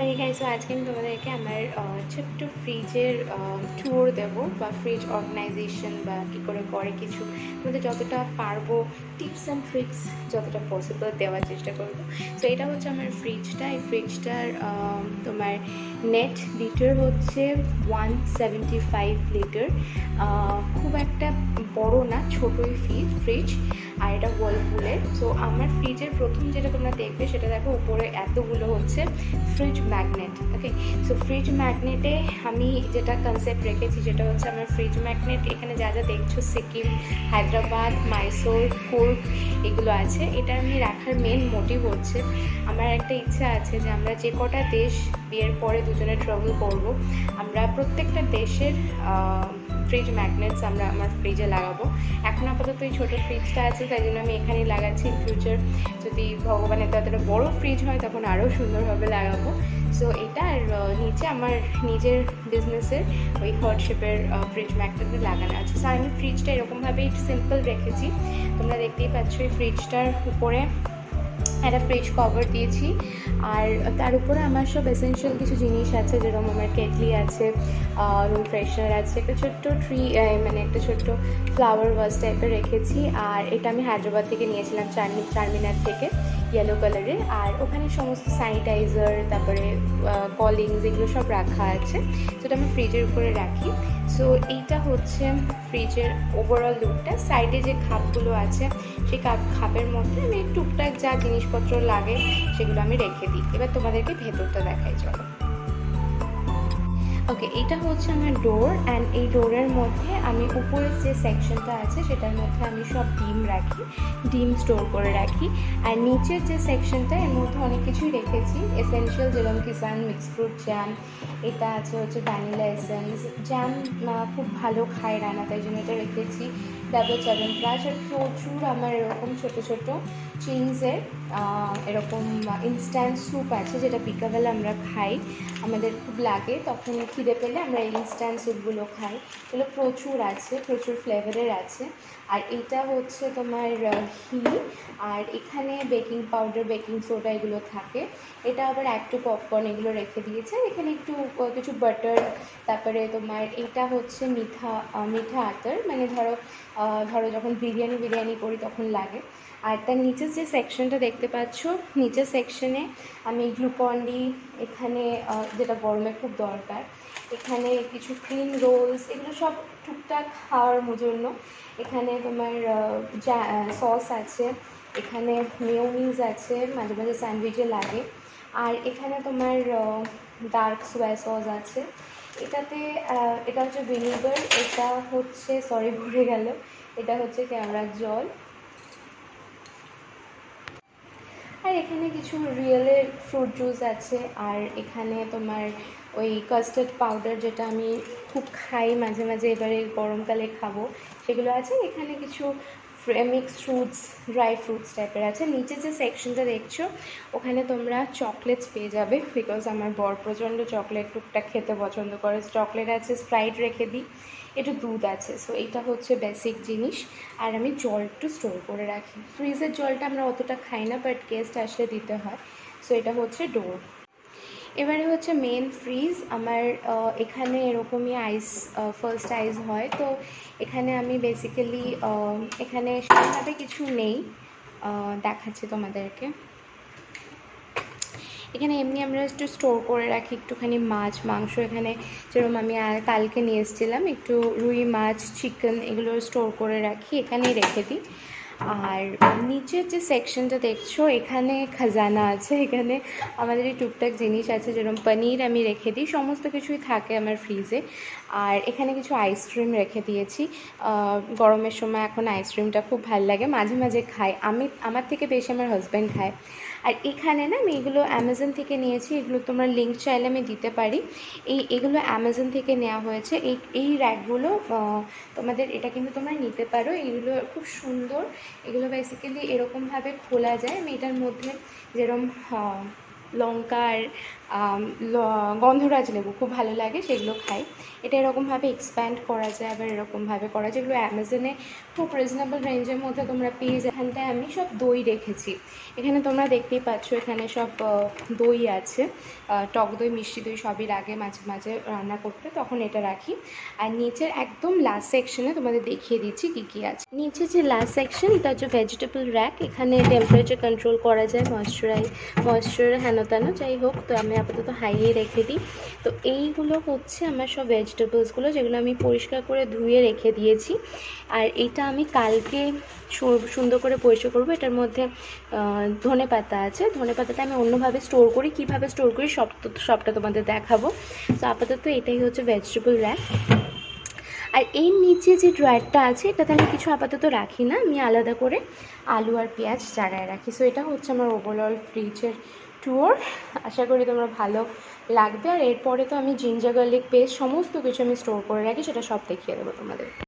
এই গাইস, আজকে আমি তোমাদেরকে আমার ছোট্ট ফ্রিজের ট্যুর দেবো, বা ফ্রিজ অর্গানাইজেশন বা কী করে করে কিছু তোমাদের যতটা পারবো টিপস অ্যান্ড ট্রিক্স যতটা পসিবল দেওয়ার চেষ্টা করবো। সো এটা হচ্ছে আমার ফ্রিজটা। এই ফ্রিজটার তোমার নেট লিটার হচ্ছে 175 লিটার। খুব একটা বড় না, ছোটোই ফ্রিজ। আর এটা ওয়ার্লপুলের। সো আমার ফ্রিজের প্রথম যেটা তোমরা দেখবে সেটা দেখো, উপরে এতগুলো হচ্ছে ফ্রিজ ম্যাগনেট। ওকে, সো ফ্রিজ ম্যাগনেটে আমি যেটা কনসেপ্ট রেখেছি সেটা হচ্ছে, আমার ফ্রিজ ম্যাগনেট এখানে যা যা দেখছো, সিকিম, হায়দ্রাবাদ, মাইসোর, কুর্গ এগুলো আছে। এটা আমি রাখার মেন মোটিভ হচ্ছে, আমার একটা ইচ্ছা আছে যে আমরা যে কটা দেশ বিয়ের পরে দুজনে ট্রাভেল করব, আমরা প্রত্যেকটা দেশের ফ্রিজ ম্যাগনেটস আমরা আমার ফ্রিজে লাগাবো। এখন আপাতত এই ছোটো ফ্রিজটা আছে, তাই জন্য আমি এখানেই লাগাচ্ছি। ফিউচার যদি ভগবানের এতটা বড় ফ্রিজ হয় তখন আরও সুন্দরভাবে লাগাবো। সো এটা আর নিচে আমার নিজের বিজনেসের ওই হার্ট শেপের ফ্রিজ ম্যাগনেট লাগানো আছে। সো আমি ফ্রিজটা এরকমভাবেই সিম্পল রেখেছি। তোমরা দেখতেই পাচ্ছ এই ফ্রিজটার উপরে একটা ফ্রিজ কভার দিয়েছি, আর তার উপরে আমার সব এসেনশিয়াল কিছু জিনিস আছে, যেরকম আমার কেটলি আছে, রুম ফ্রেশনার আছে, একটা ছোট্ট মানে একটা ছোট্ট ফ্লাওয়ার ভাস টাইপের রেখেছি। আর এটা আমি হায়দ্রাবাদ থেকে নিয়েছিলাম, চারমিনার থেকে, ইয়েলো কালারের। আর ওখানে সমস্ত স্যানিটাইজার, তারপরে কলিংস, এগুলো সব রাখা আছে। সেটা আমি ফ্রিজের উপরে রাখি। সো এইটা হচ্ছে ফ্রিজের ওভারঅল লুকটা। সাইডে যে খাপগুলো আছে, সেই খাপের মধ্যে আমি টুকটাক যা জিনিসপত্র লাগে সেগুলো আমি রেখে দিই। এবার তোমাদেরকে ভেতরটা দেখাই, চলো। ওকে, এটা হচ্ছে আমার ডোর, অ্যান্ড এই ডোরের মধ্যে আমি উপরের যে সেকশনটা আছে সেটার মধ্যে আমি সব ডিম রাখি, ডিম স্টোর করে রাখি। আর নিচের যে সেকশনটা, এর মধ্যে অনেক কিছুই রেখেছি এসেনশিয়াল, যেরকম কিষান মিক্স ফ্রুট জ্যাম, এটা আছে হচ্ছে ভ্যানিলা এসেন্স জ্যাম, খুব ভালো খায় রানা, তাই জন্য এটা রেখেছি। ডাবল চ্যবনপ্রাশ, আর প্রচুর আমার এরকম ছোটো ছোটো চিংসের এরকম ইনস্ট্যান্ট স্যুপ আছে, যেটা বিকালবেলা আমরা খাই, আমাদের খুব লাগে তখন খিদে পেলে আমরা ইনস্ট্যান্ট স্যুপগুলো খাই। এগুলো প্রচুর আছে, প্রচুর ফ্লেভারের আছে। আর এটা হচ্ছে তোমার ঘি, আর এখানে বেকিং পাউডার, বেকিং সোডা এগুলো থাকে। এটা আবার একটু পপকর্ন এগুলো রেখে দিয়েছে। এখানে একটু কিছু বাটার, তারপরে তোমার এটা হচ্ছে মিঠা আতর, মানে ধরো যখন বিরিয়ানি করি তখন লাগে। আর তার নিচের যে সেকশনটা দেখতে পাচ্ছ, নিচের সেকশনে আমি গ্লুকন-ডি, এখানে যেটা গরমে খুব দরকার, এখানে কিছু ক্রিম রোলস, এগুলো সব টুকটাক খাওয়ার জন্য। এখানে তোমার সস আছে, এখানে মেয়োনিজ আছে, মাঝে মাঝে স্যান্ডউইচে লাগে। আর এখানে তোমার ডার্ক সোয়া সস আছে। এটা হচ্ছে ভিনিগার, এটা হচ্ছে ভরে গেল, এটা হচ্ছে ক্যামেরার জল। আর এখানে কিছু রিয়েলের ফ্রুট জুস আছে। আর এখানে তোমার ওই কাস্টার্ড পাউডার, যেটা আমি খুব খাই মাঝে মাঝে, এবারে গরমকালে খাবো, সেগুলো আছে। এখানে কিছু মিক্স ফ্রুটস, ড্রাই ফ্রুটস টাইপের আছে। নিচে যে সেকশনটা দেখছো, ওখানে তোমরা চকলেটস পেয়ে যাবে, বিকজ আমার বর প্রচণ্ড চকলেট টুকটাক খেতে পছন্দ করে। চকলেট আছে, স্প্রাইট রেখে দিই, একটু দুধ আছে। সো এইটা হচ্ছে বেসিক জিনিস। আর আমি জল একটু স্টোর করে রাখি। ফ্রিজের জলটা আমরা অতটা খাই না, বাট গেস্ট আসলে দিতে হয়। সো এটা হচ্ছে ডোর। এবারে হচ্ছে মেন ফ্রিজ আমার। এখানে এরকমই আইস, ফার্স্ট আইস হয়, তো এখানে আমি বেসিক্যালি এখানে সেভাবে কিছু নেই, দেখাচ্ছি তোমাদেরকে। এখানে এমনি আমরা একটু স্টোর করে রাখি একটুখানি মাছ মাংস। এখানে যেরকম আমি কালকে নিয়ে এসেছিলাম একটু রুই মাছ, চিকেন, এগুলো স্টোর করে রাখি, এখানেই রেখে দিই। আর নিচের যে সেকশনটা দেখছো, এখানে খাজানা আছে, এখানে আমাদের এই টুকটাক জিনিস আছে, যেরকম পনির আমি রেখে দিই, সমস্ত কিছুই থাকে আমার ফ্রিজে। আর এখানে কিছু আইসক্রিম রেখে দিয়েছি, গরমের সময় এখন আইসক্রিমটা খুব ভালো লাগে, মাঝে মাঝে খাই আমি, আমার থেকে বেশি আমার হাজব্যান্ড খায়। আর এখানে না আমি এগুলো অ্যামাজন থেকে নিয়েছি, এগুলো তোমার লিঙ্ক চাইলে আমি দিতে পারি। এগুলো অ্যামাজন থেকে নেওয়া হয়েছে। এই র্যাকগুলো তোমাদের, এটা কিন্তু তোমরা নিতে পারো, এগুলো খুব সুন্দর। এগুলো বেসিক্যালি এরকমভাবে খোলা যায়। আমি এটার মধ্যে যেরকম লঙ্কা আর গন্ধরাজ লেবু খুব ভালো লাগে, সেগুলো খাই। এটা এরকমভাবে এক্সপ্যান্ড করা যায়, আবার এরকমভাবে করা যায়, যেগুলো অ্যামাজনে খুব রিজনেবল রেঞ্জের মধ্যে তোমরা পেয়ে যায়। এখানটায় আমি সব দই রেখেছি, এখানে তোমরা দেখতেই পাচ্ছ, এখানে সব দই আছে, টক দই, মিষ্টি দই সবই লাগে মাঝে মাঝে রান্না করতে, তখন এটা রাখি। আর নিচের একদম লাস্ট সেকশনে তোমাদের দেখিয়ে দিচ্ছি কী কী আছে। নিচে যে লাস্ট সেকশন, এটা হচ্ছে ভেজিটেবল র্যাক, এখানে টেম্পারেচার কন্ট্রোল করা যায়, ময়েশ্চার হেন তেন যাই হোক, তো আমি আপাতত হাইয়ে রেখে দিই। তো এইগুলো হচ্ছে আমার সব ভেজিটেবলসগুলো, যেগুলো আমি পরিষ্কার করে ধুয়ে রেখে দিয়েছি। আর এটা আমি কালকে সুন্দর করে পরিষ্কার করবো। এটার মধ্যে ধনে পাতা আছে, ধনে পাতাটা আমি অন্যভাবে স্টোর করি, কীভাবে স্টোর করি সবটা তোমাদের দেখাবো। তো আপাতত এটাই হচ্ছে ভেজিটেবল র্যাক। আর এই নিচে যে ড্রয়ারটা আছে, এটাতে আমি কিছু আপাতত রাখি না, আমি আলাদা করে আলু আর পেঁয়াজ জায়গায় রাখি। সো এটা হচ্ছে আমার ওভারঅল ফ্রিজের ট্যুর। আশা করি তোমরা ভালো লাগবে। আর এরপরে তো আমি জিঞ্জার গার্লিক পেস্ট সমস্ত কিছু আমি স্টোর করে রাখি, সেটা সব দেখিয়ে দেবো তোমাদের।